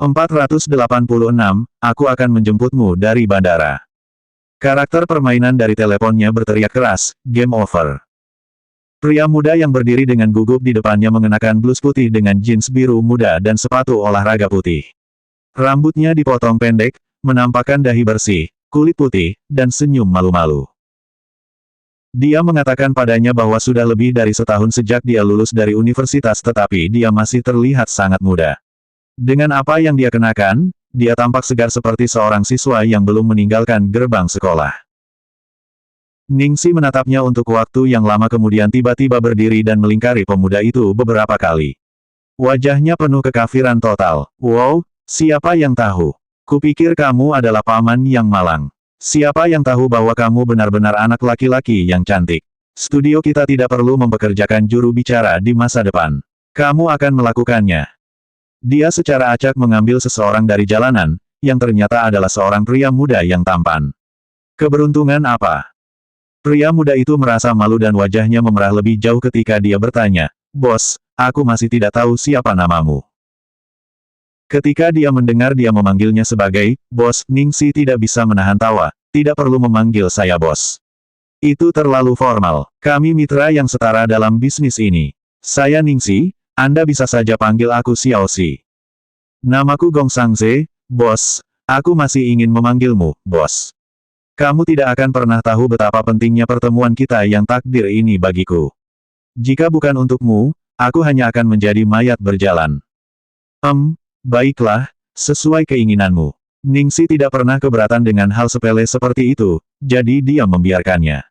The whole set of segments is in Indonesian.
486, aku akan menjemputmu dari bandara. Karakter permainan dari teleponnya berteriak keras, game over. Pria muda yang berdiri dengan gugup di depannya mengenakan blus putih dengan jeans biru muda dan sepatu olahraga putih. Rambutnya dipotong pendek, menampakkan dahi bersih, kulit putih, dan senyum malu-malu. Dia mengatakan padanya bahwa sudah lebih dari setahun sejak dia lulus dari universitas tetapi dia masih terlihat sangat muda. Dengan apa yang dia kenakan, dia tampak segar seperti seorang siswa yang belum meninggalkan gerbang sekolah. Ningsi menatapnya untuk waktu yang lama kemudian tiba-tiba berdiri dan melingkari pemuda itu beberapa kali. Wajahnya penuh kekafiran total. Wow, siapa yang tahu? Kupikir kamu adalah paman yang malang. Siapa yang tahu bahwa kamu benar-benar anak laki-laki yang cantik? Studio kita tidak perlu mempekerjakan juru bicara di masa depan. Kamu akan melakukannya. Dia secara acak mengambil seseorang dari jalanan, yang ternyata adalah seorang pria muda yang tampan. Keberuntungan apa? Pria muda itu merasa malu dan wajahnya memerah lebih jauh ketika dia bertanya, "Bos, aku masih tidak tahu siapa namamu." Ketika dia mendengar dia memanggilnya sebagai bos, Ningsi tidak bisa menahan tawa. Tidak perlu memanggil saya bos. Itu terlalu formal. Kami mitra yang setara dalam bisnis ini. Saya Ningsi. Anda bisa saja panggil aku Xiao Xi. Namaku Gong Sangze, bos. Aku masih ingin memanggilmu, bos. Kamu tidak akan pernah tahu betapa pentingnya pertemuan kita yang takdir ini bagiku. Jika bukan untukmu, aku hanya akan menjadi mayat berjalan. Baiklah, sesuai keinginanmu. Ningsi tidak pernah keberatan dengan hal sepele seperti itu, jadi dia membiarkannya.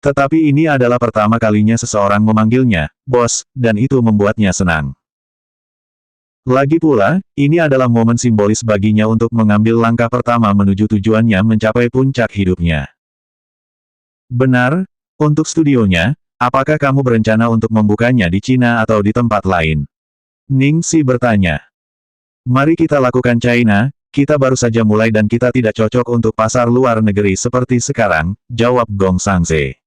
Tetapi ini adalah pertama kalinya seseorang memanggilnya, bos, dan itu membuatnya senang. Lagi pula, ini adalah momen simbolis baginya untuk mengambil langkah pertama menuju tujuannya mencapai puncak hidupnya. Benar, untuk studionya, apakah kamu berencana untuk membukanya di Cina atau di tempat lain? Ningsi bertanya. Mari kita lakukan China, kita baru saja mulai dan kita tidak cocok untuk pasar luar negeri seperti sekarang, jawab Gong Sangze.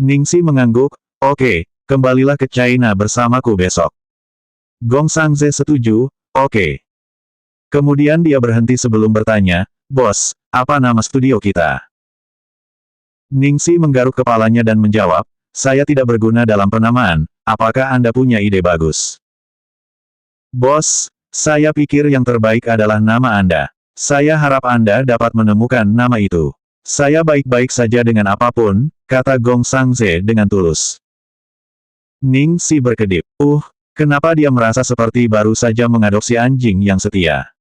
Ningsi mengangguk, oke, kembalilah ke China bersamaku besok. Gong Sangze setuju, oke. Kemudian dia berhenti sebelum bertanya, bos, apa nama studio kita? Ningsi menggaruk kepalanya dan menjawab, saya tidak berguna dalam penamaan, apakah Anda punya ide bagus? Bos, saya pikir yang terbaik adalah nama Anda. Saya harap Anda dapat menemukan nama itu. Saya baik-baik saja dengan apapun, kata Gong Sangze dengan tulus. Ningsi berkedip. Kenapa dia merasa seperti baru saja mengadopsi anjing yang setia?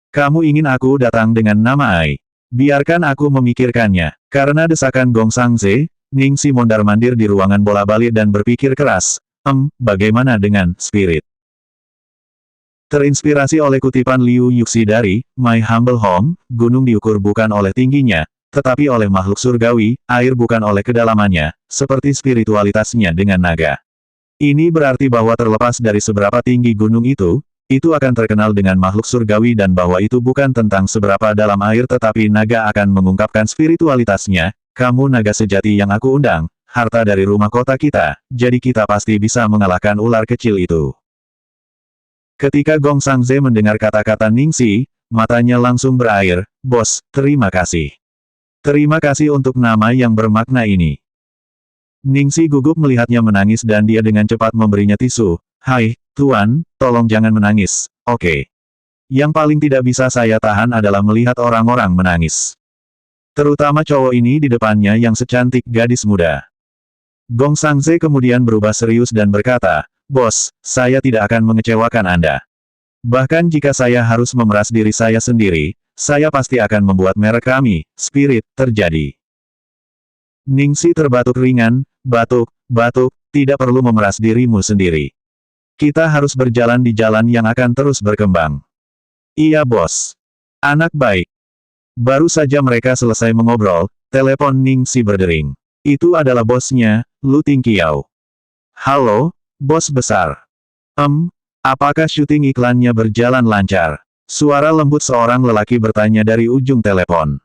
Kamu ingin aku datang dengan nama Ai? Biarkan aku memikirkannya. Karena desakan Gong Sangze, Ningsi mondar-mandir di ruangan bola-balik dan berpikir keras. Bagaimana dengan spirit? Terinspirasi oleh kutipan Liu Yuxi dari My Humble Home, gunung diukur bukan oleh tingginya, tetapi oleh makhluk surgawi, air bukan oleh kedalamannya, seperti spiritualitasnya dengan naga. Ini berarti bahwa terlepas dari seberapa tinggi gunung itu akan terkenal dengan makhluk surgawi dan bahwa itu bukan tentang seberapa dalam air tetapi naga akan mengungkapkan spiritualitasnya. Kamu naga sejati yang aku undang, harta dari rumah kota kita, jadi kita pasti bisa mengalahkan ular kecil itu. Ketika Gong Sangze mendengar kata-kata Ningsi, matanya langsung berair, bos, terima kasih. Terima kasih untuk nama yang bermakna ini. Ningsi gugup melihatnya menangis dan dia dengan cepat memberinya tisu. Hai, Tuan, tolong jangan menangis, oke. Yang paling tidak bisa saya tahan adalah melihat orang-orang menangis. Terutama cowok ini di depannya yang secantik gadis muda. Gong Sangze kemudian berubah serius dan berkata, bos, saya tidak akan mengecewakan Anda. Bahkan jika saya harus memeras diri saya sendiri, saya pasti akan membuat merek kami, Spirit, terjadi. Ningsi terbatuk ringan, batuk, tidak perlu memeras dirimu sendiri. Kita harus berjalan di jalan yang akan terus berkembang. Iya bos. Anak baik. Baru saja mereka selesai mengobrol, telepon Ningsi berdering. Itu adalah bosnya, Lu Tingqiao. Halo, bos besar. Apakah syuting iklannya berjalan lancar? Suara lembut seorang lelaki bertanya dari ujung telepon.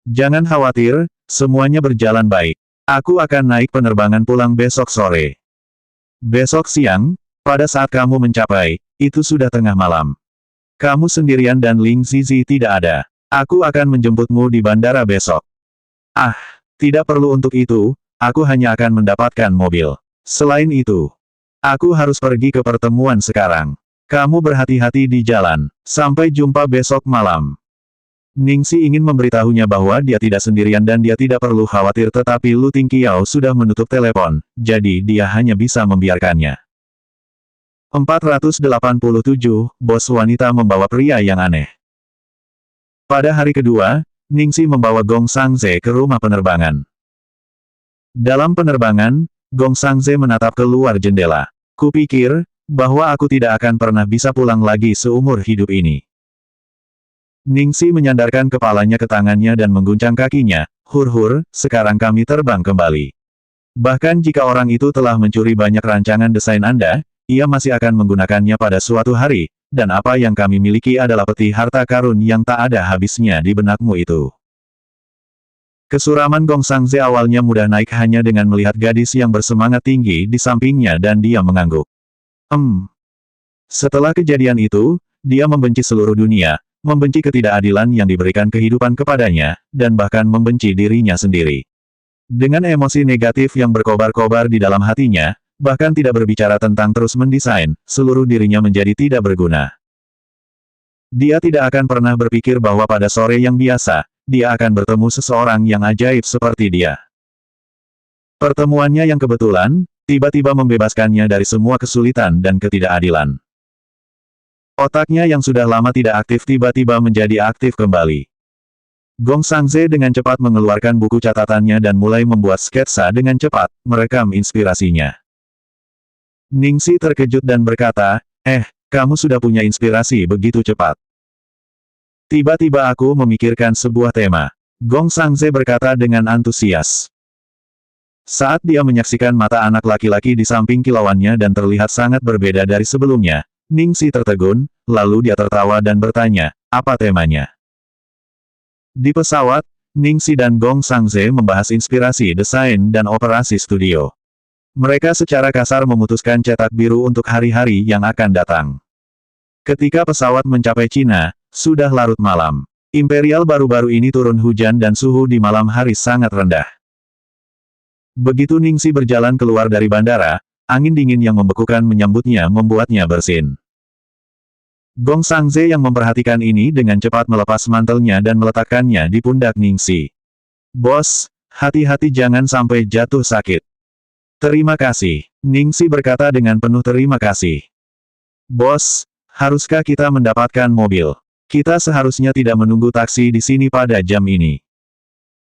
Jangan khawatir, semuanya berjalan baik. Aku akan naik penerbangan pulang besok sore. Besok siang, Pada saat kamu mencapai, itu sudah tengah malam. Kamu sendirian dan Ling Zizi tidak ada. Aku akan menjemputmu di bandara besok. Ah, tidak perlu untuk itu, aku hanya akan mendapatkan mobil. Selain itu, aku harus pergi ke pertemuan sekarang. Kamu berhati-hati di jalan. Sampai jumpa besok malam. Ningsi ingin memberitahunya bahwa dia tidak sendirian dan dia tidak perlu khawatir, tetapi Lu Tingqiao sudah menutup telepon, jadi dia hanya bisa membiarkannya. 487, bos wanita membawa pria yang aneh. Pada hari kedua, Ningsi membawa Gong Sangze ke rumah penerbangan. Dalam penerbangan, Gong Sangze menatap keluar jendela. Kupikir, bahwa aku tidak akan pernah bisa pulang lagi seumur hidup ini. Ningsi menyandarkan kepalanya ke tangannya dan mengguncang kakinya. Hur-hur, sekarang kami terbang kembali. Bahkan jika orang itu telah mencuri banyak rancangan desain Anda, ia masih akan menggunakannya pada suatu hari, dan apa yang kami miliki adalah peti harta karun yang tak ada habisnya di benakmu itu. Kesuraman Gong Sangze awalnya mudah naik hanya dengan melihat gadis yang bersemangat tinggi di sampingnya dan dia mengangguk. Setelah kejadian itu, dia membenci seluruh dunia, membenci ketidakadilan yang diberikan kehidupan kepadanya, dan bahkan membenci dirinya sendiri. Dengan emosi negatif yang berkobar-kobar di dalam hatinya, bahkan tidak berbicara tentang terus mendesain, seluruh dirinya menjadi tidak berguna. Dia tidak akan pernah berpikir bahwa pada sore yang biasa, dia akan bertemu seseorang yang ajaib seperti dia. Pertemuannya yang kebetulan, tiba-tiba membebaskannya dari semua kesulitan dan ketidakadilan. Otaknya yang sudah lama tidak aktif tiba-tiba menjadi aktif kembali. Gong Sangze dengan cepat mengeluarkan buku catatannya dan mulai membuat sketsa dengan cepat, merekam inspirasinya. Ningsi terkejut dan berkata, kamu sudah punya inspirasi begitu cepat. Tiba-tiba aku memikirkan sebuah tema. Gong Sangze berkata dengan antusias. Saat dia menyaksikan mata anak laki-laki di samping kilauannya dan terlihat sangat berbeda dari sebelumnya, Ningsi tertegun, lalu dia tertawa dan bertanya, apa temanya? Di pesawat, Ningsi dan Gong Sangze membahas inspirasi desain dan operasi studio. Mereka secara kasar memutuskan cetak biru untuk hari-hari yang akan datang. Ketika pesawat mencapai Cina, sudah larut malam. Imperial baru-baru ini turun hujan dan suhu di malam hari sangat rendah. Begitu Ningsi berjalan keluar dari bandara, angin dingin yang membekukan menyambutnya membuatnya bersin. Gong Sangze yang memperhatikan ini dengan cepat melepas mantelnya dan meletakkannya di pundak Ningsi. Bos, hati-hati jangan sampai jatuh sakit. Terima kasih. Ningsi berkata dengan penuh terima kasih. Bos, haruskah kita mendapatkan mobil? Kita seharusnya tidak menunggu taksi di sini pada jam ini.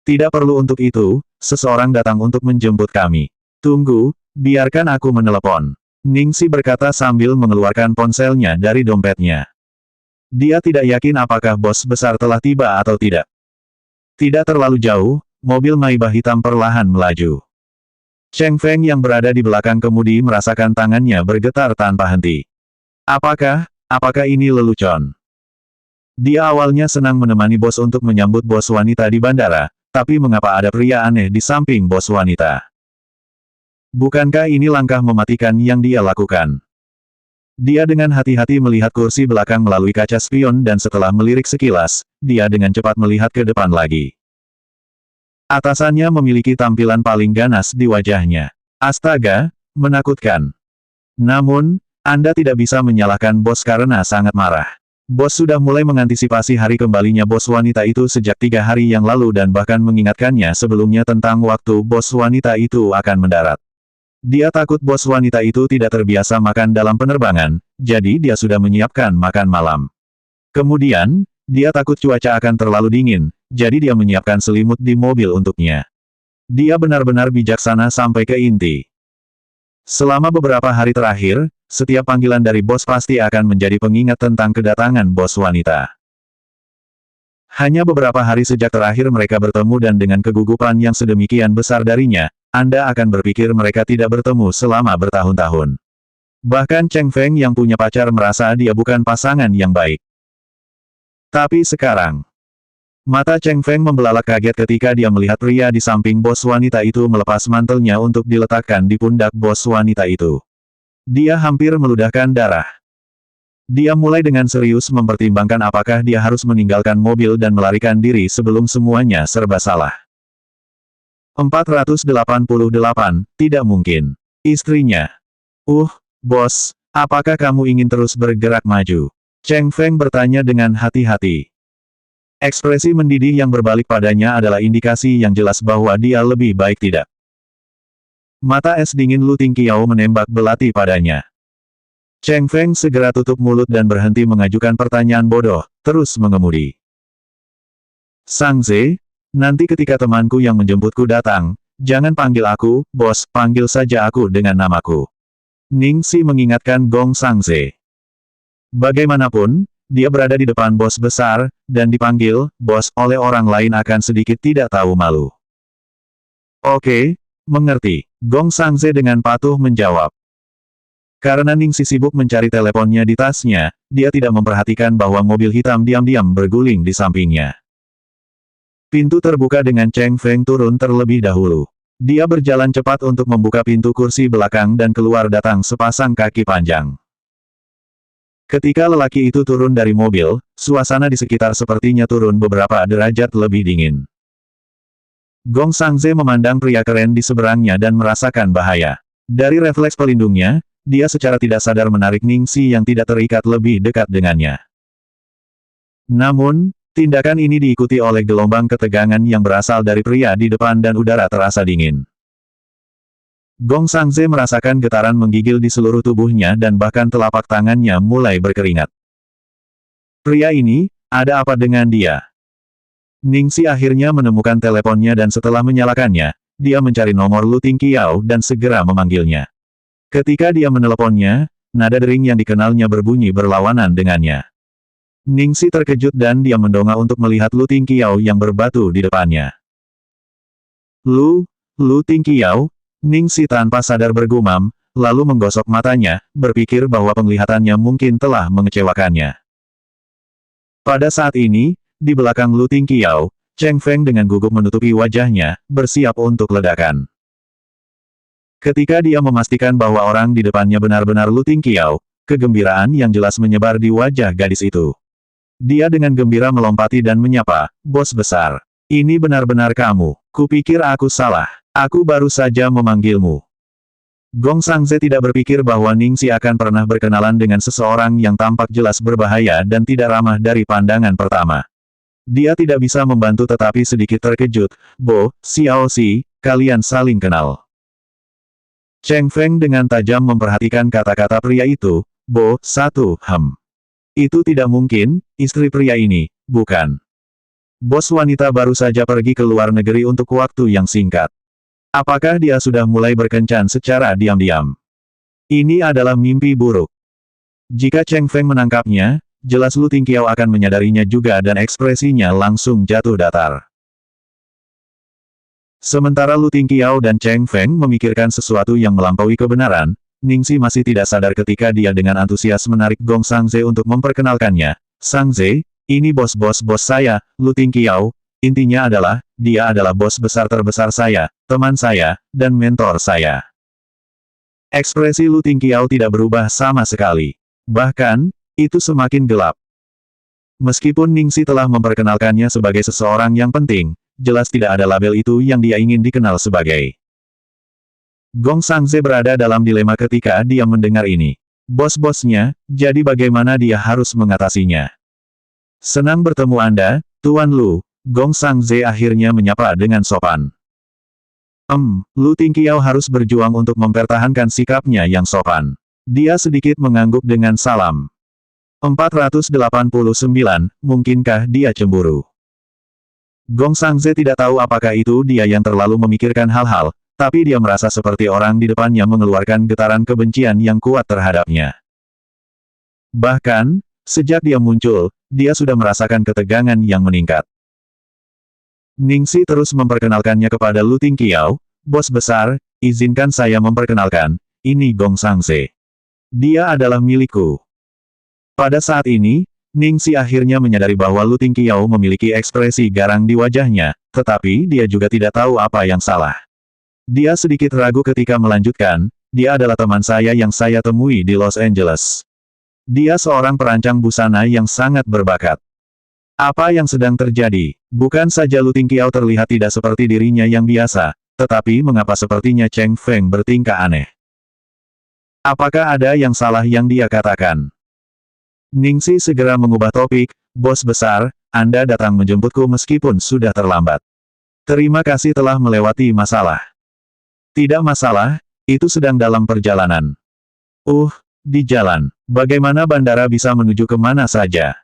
Tidak perlu untuk itu, seseorang datang untuk menjemput kami. Tunggu, biarkan aku menelepon. Ningsi berkata sambil mengeluarkan ponselnya dari dompetnya. Dia tidak yakin apakah bos besar telah tiba atau tidak. Tidak terlalu jauh, mobil Maybach hitam perlahan melaju. Cheng Feng yang berada di belakang kemudi merasakan tangannya bergetar tanpa henti. Apakah ini lelucon? Dia awalnya senang menemani bos untuk menyambut bos wanita di bandara, tapi mengapa ada pria aneh di samping bos wanita? Bukankah ini langkah mematikan yang dia lakukan? Dia dengan hati-hati melihat kursi belakang melalui kaca spion dan setelah melirik sekilas, dia dengan cepat melihat ke depan lagi. Atasannya memiliki tampilan paling ganas di wajahnya. Astaga, menakutkan. Namun, Anda tidak bisa menyalahkan bos karena sangat marah. Bos sudah mulai mengantisipasi hari kembalinya bos wanita itu sejak 3 hari yang lalu dan bahkan mengingatkannya sebelumnya tentang waktu bos wanita itu akan mendarat. Dia takut bos wanita itu tidak terbiasa makan dalam penerbangan, jadi dia sudah menyiapkan makan malam. Kemudian, dia takut cuaca akan terlalu dingin, jadi dia menyiapkan selimut di mobil untuknya. Dia benar-benar bijaksana sampai ke inti. Selama beberapa hari terakhir, setiap panggilan dari bos pasti akan menjadi pengingat tentang kedatangan bos wanita. Hanya beberapa hari sejak terakhir mereka bertemu dan dengan kegugupan yang sedemikian besar darinya, Anda akan berpikir mereka tidak bertemu selama bertahun-tahun. Bahkan Cheng Feng yang punya pacar merasa dia bukan pasangan yang baik. Tapi sekarang, mata Cheng Feng membelalak kaget ketika dia melihat pria di samping bos wanita itu melepas mantelnya untuk diletakkan di pundak bos wanita itu. Dia hampir meludahkan darah. Dia mulai dengan serius mempertimbangkan apakah dia harus meninggalkan mobil dan melarikan diri sebelum semuanya serba salah. 488, tidak mungkin. Istrinya. Bos, apakah kamu ingin terus bergerak maju? Cheng Feng bertanya dengan hati-hati. Ekspresi mendidih yang berbalik padanya adalah indikasi yang jelas bahwa dia lebih baik tidak. Mata es dingin Lu Tingqiao menembak belati padanya. Cheng Feng segera tutup mulut dan berhenti mengajukan pertanyaan bodoh, terus mengemudi. Sang Ze, nanti ketika temanku yang menjemputku datang, jangan panggil aku, bos, panggil saja aku dengan namaku. Ning Xi mengingatkan Gong Sang Ze. Bagaimanapun, dia berada di depan bos besar, dan dipanggil, bos, oleh orang lain akan sedikit tidak tahu malu. Oke, mengerti. Gong Sang Ze dengan patuh menjawab. Karena Ning Xi sibuk mencari teleponnya di tasnya, dia tidak memperhatikan bahwa mobil hitam diam-diam berguling di sampingnya. Pintu terbuka dengan Cheng Feng turun terlebih dahulu. Dia berjalan cepat untuk membuka pintu kursi belakang dan keluar datang sepasang kaki panjang. Ketika lelaki itu turun dari mobil, suasana di sekitar sepertinya turun beberapa derajat lebih dingin. Gong Sang Ze memandang pria keren di seberangnya dan merasakan bahaya. Dari refleks pelindungnya, dia secara tidak sadar menarik Ning Xi yang tidak terikat lebih dekat dengannya. Namun, tindakan ini diikuti oleh gelombang ketegangan yang berasal dari pria di depan dan udara terasa dingin. Gong Sang Ze merasakan getaran menggigil di seluruh tubuhnya dan bahkan telapak tangannya mulai berkeringat. Pria ini, ada apa dengan dia? Ning Xi akhirnya menemukan teleponnya dan setelah menyalakannya, dia mencari nomor Lu Tingqiao dan segera memanggilnya. Ketika dia meneleponnya, nada dering yang dikenalnya berbunyi berlawanan dengannya. Ning Xi terkejut dan dia mendongak untuk melihat Lu Tingqiao yang berbatu di depannya. Lu Tingqiao, Ning Xi tanpa sadar bergumam, lalu menggosok matanya, berpikir bahwa penglihatannya mungkin telah mengecewakannya. Pada saat ini, di belakang Lu Tingqiao, Cheng Feng dengan gugup menutupi wajahnya, bersiap untuk ledakan. Ketika dia memastikan bahwa orang di depannya benar-benar Lu Tingqiao, kegembiraan yang jelas menyebar di wajah gadis itu. Dia dengan gembira melompati dan menyapa, "Bos besar. Ini benar-benar kamu. Kupikir aku salah. Aku baru saja memanggilmu." Gong Sang Ze tidak berpikir bahwa Ning Xi akan pernah berkenalan dengan seseorang yang tampak jelas berbahaya dan tidak ramah dari pandangan pertama. Dia tidak bisa membantu tetapi sedikit terkejut. "Bo, Xiao Xi, kalian saling kenal." Cheng Feng dengan tajam memperhatikan kata-kata pria itu. "Bo, Itu tidak mungkin, istri pria ini, bukan. Bos wanita baru saja pergi ke luar negeri untuk waktu yang singkat. Apakah dia sudah mulai berkencan secara diam-diam? Ini adalah mimpi buruk." Jika Cheng Feng menangkapnya, jelas Lu Tingqiao akan menyadarinya juga dan ekspresinya langsung jatuh datar. Sementara Lu Tingqiao dan Cheng Feng memikirkan sesuatu yang melampaui kebenaran, Ning Xi masih tidak sadar ketika dia dengan antusias menarik Gong Sang Ze untuk memperkenalkannya. "Sang Ze, ini bos saya, Lu Tingqiao. Intinya adalah, dia adalah bos besar terbesar saya, teman saya, dan mentor saya." Ekspresi Lu Tingqiao tidak berubah sama sekali. Bahkan, itu semakin gelap. Meskipun Ning Xi telah memperkenalkannya sebagai seseorang yang penting, jelas tidak ada label itu yang dia ingin dikenal sebagai. Gong Sang Ze berada dalam dilema ketika dia mendengar ini. Bos-bosnya, jadi bagaimana dia harus mengatasinya? "Senang bertemu Anda, Tuan Lu." Gong Sang Ze akhirnya menyapa dengan sopan. Lu Tingqiao harus berjuang untuk mempertahankan sikapnya yang sopan. Dia sedikit mengangguk dengan salam. 489, mungkinkah dia cemburu? Gong Sang Ze tidak tahu apakah itu dia yang terlalu memikirkan hal-hal, tapi dia merasa seperti orang di depannya mengeluarkan getaran kebencian yang kuat terhadapnya. Bahkan, sejak dia muncul, dia sudah merasakan ketegangan yang meningkat. Ning Xi terus memperkenalkannya kepada Lu Tingqiao. "Bos besar, izinkan saya memperkenalkan, ini Gong Sang Ze. Dia adalah milikku." Pada saat ini, Ning Xi akhirnya menyadari bahwa Lu Tingqiao memiliki ekspresi garang di wajahnya, tetapi dia juga tidak tahu apa yang salah. Dia sedikit ragu ketika melanjutkan, dia adalah teman saya yang saya temui di Los Angeles. Dia seorang perancang busana yang sangat berbakat. Apa yang sedang terjadi? Bukan saja Lu Tingqiao terlihat tidak seperti dirinya yang biasa, tetapi mengapa sepertinya Cheng Feng bertingkah aneh? Apakah ada yang salah yang dia katakan? Ningsi segera mengubah topik, "Bos besar, Anda datang menjemputku meskipun sudah terlambat. Terima kasih telah melewati masalah." "Tidak masalah, itu sedang dalam perjalanan." Di jalan. Bagaimana bandara bisa menuju kemana saja?"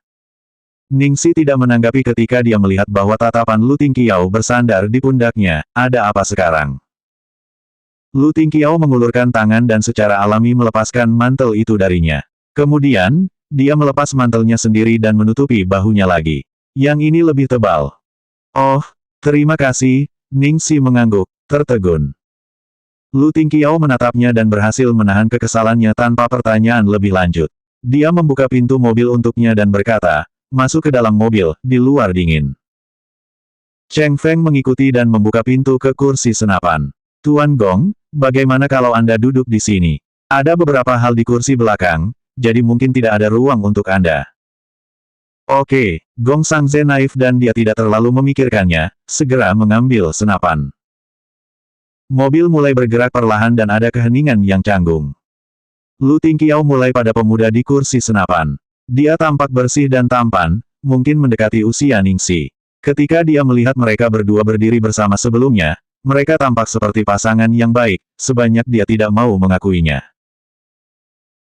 Ningsi tidak menanggapi ketika dia melihat bahwa tatapan Lu Tingqiao bersandar di pundaknya. "Ada apa sekarang?" Lu Tingqiao mengulurkan tangan dan secara alami melepaskan mantel itu darinya. Kemudian, dia melepas mantelnya sendiri dan menutupi bahunya lagi. Yang ini lebih tebal. "Oh, terima kasih," Ningsi mengangguk, tertegun. Lu Tingqiao menatapnya dan berhasil menahan kekesalannya tanpa pertanyaan lebih lanjut. Dia membuka pintu mobil untuknya dan berkata, "Masuk ke dalam mobil, di luar dingin." Cheng Feng mengikuti dan membuka pintu ke kursi senapan. "Tuan Gong, bagaimana kalau Anda duduk di sini? Ada beberapa hal di kursi belakang, jadi mungkin tidak ada ruang untuk Anda." "Oke." Gong Sangze naif dan dia tidak terlalu memikirkannya, segera mengambil senapan. Mobil mulai bergerak perlahan dan ada keheningan yang canggung. Lu Tingqiao mulai pada pemuda di kursi senapan. Dia tampak bersih dan tampan, mungkin mendekati usia Ningsi. Ketika dia melihat mereka berdua berdiri bersama sebelumnya, mereka tampak seperti pasangan yang baik, sebanyak dia tidak mau mengakuinya.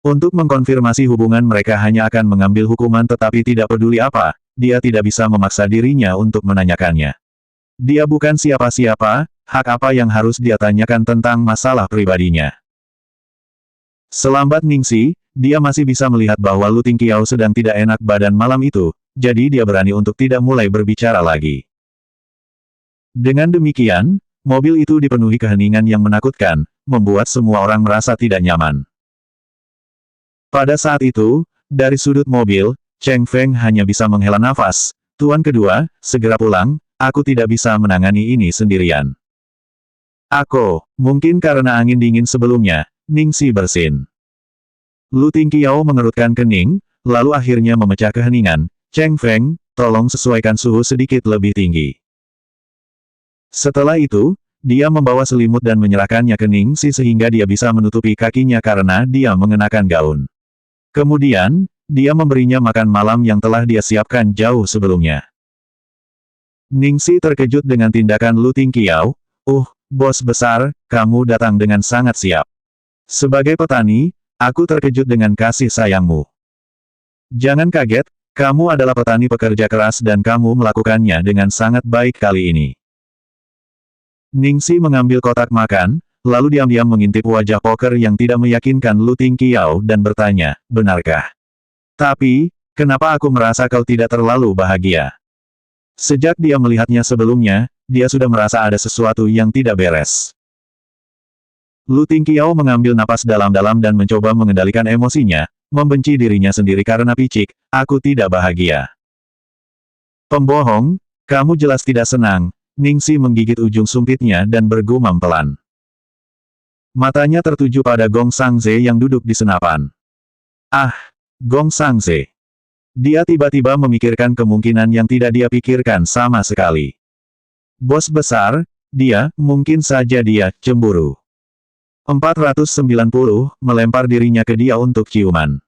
Untuk mengkonfirmasi hubungan mereka hanya akan mengambil hukuman tetapi tidak peduli apa, dia tidak bisa memaksa dirinya untuk menanyakannya. Dia bukan siapa-siapa, hak apa yang harus dia tanyakan tentang masalah pribadinya. Selambat Ningsi, dia masih bisa melihat bahwa Lu Tingqiao sedang tidak enak badan malam itu, jadi dia berani untuk tidak mulai berbicara lagi. Dengan demikian, mobil itu dipenuhi keheningan yang menakutkan, membuat semua orang merasa tidak nyaman. Pada saat itu, dari sudut mobil, Cheng Feng hanya bisa menghela nafas. "Tuan kedua, segera pulang, aku tidak bisa menangani ini sendirian." Mungkin karena angin dingin sebelumnya, Ningsi bersin. Lu Tingqiao mengerutkan kening, lalu akhirnya memecah keheningan. "Cheng Feng, tolong sesuaikan suhu sedikit lebih tinggi." Setelah itu, dia membawa selimut dan menyerahkannya ke Ningsi sehingga dia bisa menutupi kakinya karena dia mengenakan gaun. Kemudian, dia memberinya makan malam yang telah dia siapkan jauh sebelumnya. Ningsi terkejut dengan tindakan Lu Tingqiao. Bos besar, kamu datang dengan sangat siap. Sebagai petani, aku terkejut dengan kasih sayangmu. Jangan kaget, kamu adalah petani pekerja keras dan kamu melakukannya dengan sangat baik kali ini." Ningsi mengambil kotak makan, lalu diam-diam mengintip wajah poker yang tidak meyakinkan Lu Tingqiao dan bertanya, "Benarkah? Tapi, kenapa aku merasa kau tidak terlalu bahagia?" Sejak dia melihatnya sebelumnya, dia sudah merasa ada sesuatu yang tidak beres. Lu Tingqiao mengambil napas dalam-dalam dan mencoba mengendalikan emosinya, membenci dirinya sendiri karena picik, "Aku tidak bahagia." "Pembohong, kamu jelas tidak senang." Ningsi menggigit ujung sumpitnya dan bergumam pelan. Matanya tertuju pada Gong Sangze yang duduk di senapan. Gong Sangze. Dia tiba-tiba memikirkan kemungkinan yang tidak dia pikirkan sama sekali. Bos besar, mungkin saja dia cemburu. 490, melempar dirinya ke dia untuk ciuman.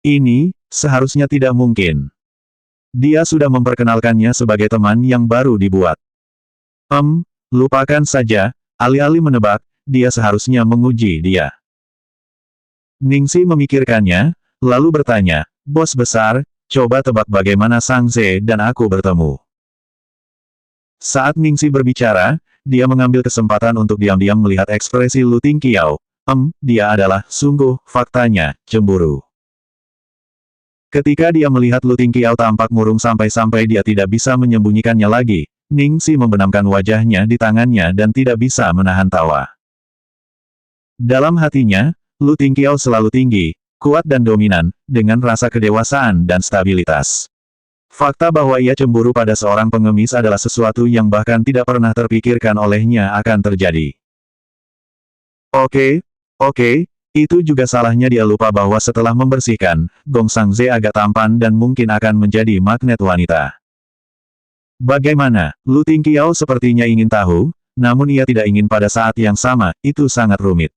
Ini, seharusnya tidak mungkin. Dia sudah memperkenalkannya sebagai teman yang baru dibuat. Lupakan saja, alih-alih menebak, dia seharusnya menguji dia. Ningsi memikirkannya, lalu bertanya, "Bos besar, coba tebak bagaimana Sangze dan aku bertemu." Saat Ningsi berbicara, dia mengambil kesempatan untuk diam-diam melihat ekspresi Lu Tingqiao. Dia adalah, sungguh, faktanya, cemburu. Ketika dia melihat Lu Tingqiao tampak murung sampai-sampai dia tidak bisa menyembunyikannya lagi, Ningsi membenamkan wajahnya di tangannya dan tidak bisa menahan tawa. Dalam hatinya, Lu Tingqiao selalu tinggi, kuat dan dominan, dengan rasa kedewasaan dan stabilitas. Fakta bahwa ia cemburu pada seorang pengemis adalah sesuatu yang bahkan tidak pernah terpikirkan olehnya akan terjadi. Oke, Oke, itu juga salahnya dia lupa bahwa setelah membersihkan, Gong Sangze agak tampan dan mungkin akan menjadi magnet wanita. Bagaimana? Lu Tingqiao sepertinya ingin tahu, namun ia tidak ingin pada saat yang sama, itu sangat rumit.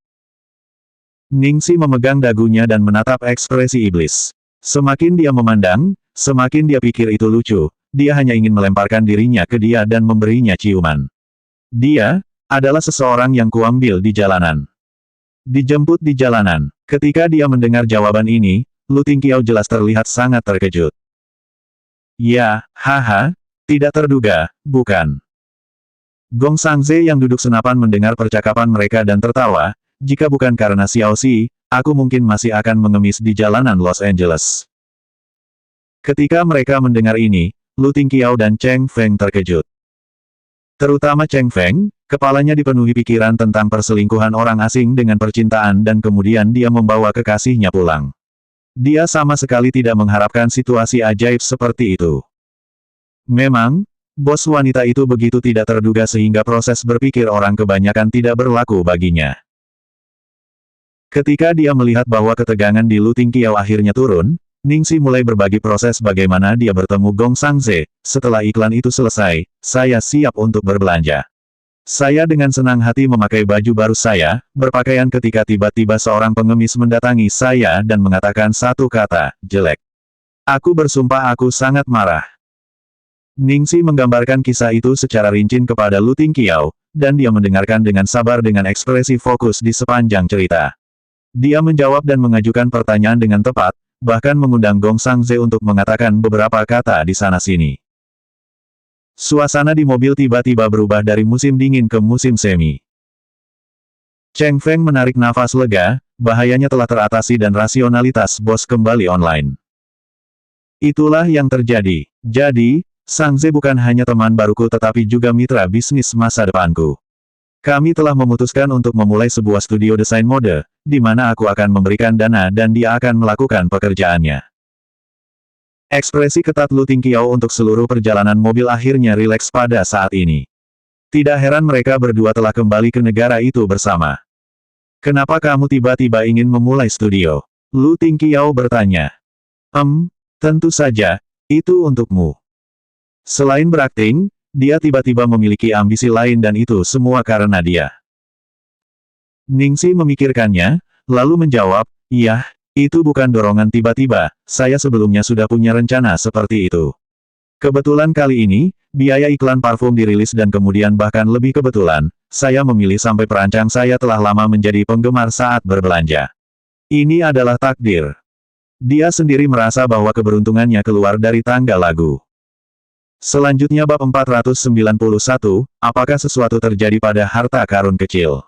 Ningsi memegang dagunya dan menatap ekspresi iblis. Semakin dia memandang, semakin dia pikir itu lucu, dia hanya ingin melemparkan dirinya ke dia dan memberinya ciuman. Dia adalah seseorang yang kuambil di jalanan. Dijemput di jalanan. Ketika dia mendengar jawaban ini, Lu Tingqiao jelas terlihat sangat terkejut. Ya, haha, tidak terduga, bukan? Gong Sangze yang duduk senapan mendengar percakapan mereka dan tertawa, jika bukan karena Xiao Xi, aku mungkin masih akan mengemis di jalanan Los Angeles. Ketika mereka mendengar ini, Lu Tingqiao dan Cheng Feng terkejut. Terutama Cheng Feng, kepalanya dipenuhi pikiran tentang perselingkuhan orang asing dengan percintaan dan kemudian dia membawa kekasihnya pulang. Dia sama sekali tidak mengharapkan situasi ajaib seperti itu. Memang, bos wanita itu begitu tidak terduga sehingga proses berpikir orang kebanyakan tidak berlaku baginya. Ketika dia melihat bahwa ketegangan di Lu Tingqiao akhirnya turun, Ningsi mulai berbagi proses bagaimana dia bertemu Gong Sangze. Setelah iklan itu selesai, saya siap untuk berbelanja. Saya dengan senang hati memakai baju baru saya, berpakaian ketika tiba-tiba seorang pengemis mendatangi saya dan mengatakan satu kata, jelek. Aku bersumpah aku sangat marah. Ningsi menggambarkan kisah itu secara rinci kepada Lu Tingqiao, dan dia mendengarkan dengan sabar dengan ekspresi fokus di sepanjang cerita. Dia menjawab dan mengajukan pertanyaan dengan tepat, bahkan mengundang Gong Sangze untuk mengatakan beberapa kata di sana-sini. Suasana di mobil tiba-tiba berubah dari musim dingin ke musim semi. Cheng Feng menarik nafas lega, bahayanya telah teratasi dan rasionalitas bos kembali online. Itulah yang terjadi. Jadi, Sangze bukan hanya teman baruku tetapi juga mitra bisnis masa depanku. Kami telah memutuskan untuk memulai sebuah studio desain mode, di mana aku akan memberikan dana dan dia akan melakukan pekerjaannya. Ekspresi ketat Lu Tingqiao untuk seluruh perjalanan mobil akhirnya rileks pada saat ini. Tidak heran mereka berdua telah kembali ke negara itu bersama. Kenapa kamu tiba-tiba ingin memulai studio? Lu Tingqiao bertanya. Tentu saja, itu untukmu. Selain berakting, dia tiba-tiba memiliki ambisi lain dan itu semua karena dia. Ningsi memikirkannya, lalu menjawab, iya, itu bukan dorongan tiba-tiba, saya sebelumnya sudah punya rencana seperti itu. Kebetulan kali ini, biaya iklan parfum dirilis dan kemudian bahkan lebih kebetulan, saya memilih sampai perancang saya telah lama menjadi penggemar saat berbelanja. Ini adalah takdir. Dia sendiri merasa bahwa keberuntungannya keluar dari tangga lagu. Selanjutnya bab 491, apakah sesuatu terjadi pada harta karun kecil?